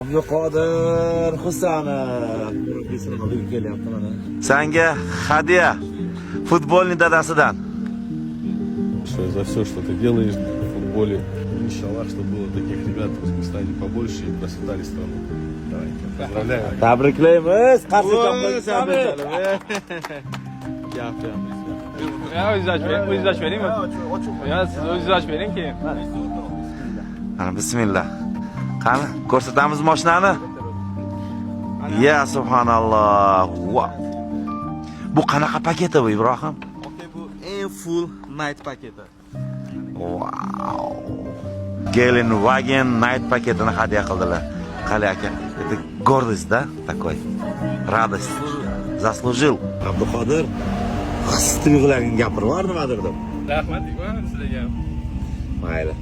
Abduqodir Husanov murabbiysining oldiga kelyapti mana. Senga hadya futbolning dadasidan. За все, что ты делаешь в футболе. Иншаллах, чтобы было таких ребят в Узбекистане побольше и процветали страну. Давай, поздравляю. Tabriklaymiz. Qarshi o'zingiz beringmi? Yo, siz o'zingiz bering keyin. Mana bismillah. Qani, ko'rsatamiz mashinani. Ya subhanalloh. Wow. Bu qanaqa paketi bu Ibrohim? Okay, bu eng full night paketi. Wow. Gelenwagen night paketini hadya qildilar. Qali aka, это гордость, да, такой. Радость. Заслужил. Abduqodir tuyg'ularingni gapirib yubordi nimadir deb. Rahmat sizlarga. Mayli.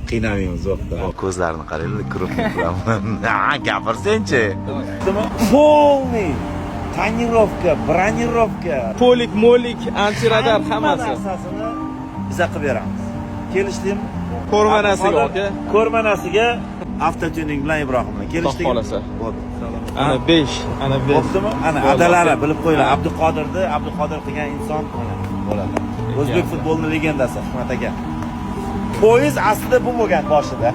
Qiynamaymiz vaqtda. Ko'zlarini qaranglar, krupnik bilan. Ha, gapirsen-chi. Полный tonirovka, bronировка, Molik, antiradar hammasi. narsasini biza qilib beramiz. Kelishdingmi? Ko'rmanasiga aka. Ko'rmanasiga avtotuning bilan Ibrohim bilan kelishdingmi? Xohlasa. Bo'ldi. Ana 5, ana 5. Bo'ptimi? Ana adalari bilib qo'yinglar. Abduqodir qilgan inson bo'ladi. O'zbek futbolining legendasi Hikmat aka. Poyez aslida bu bo'lgan boshida.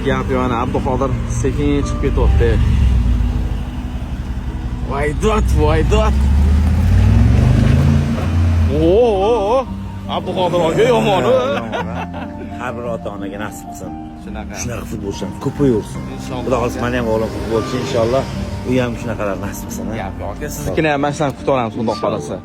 Gap yana Abduqodir sekin chiqib ketyapti. Voydot. Oo! Abduqodir aka yomoni. Har bir ota-onaga nasib qilsin. Shunaqa. Futbolchilar ko'payaversin. Inshaalloh. Xudo xohlasa meni ham o'g'lim futbolchi inshaalloh. U ham shunaqalar nasib qilsin. Gap yo'q aka, siznikini ham mana shunaqa kutaveramiz, xudo xolasa.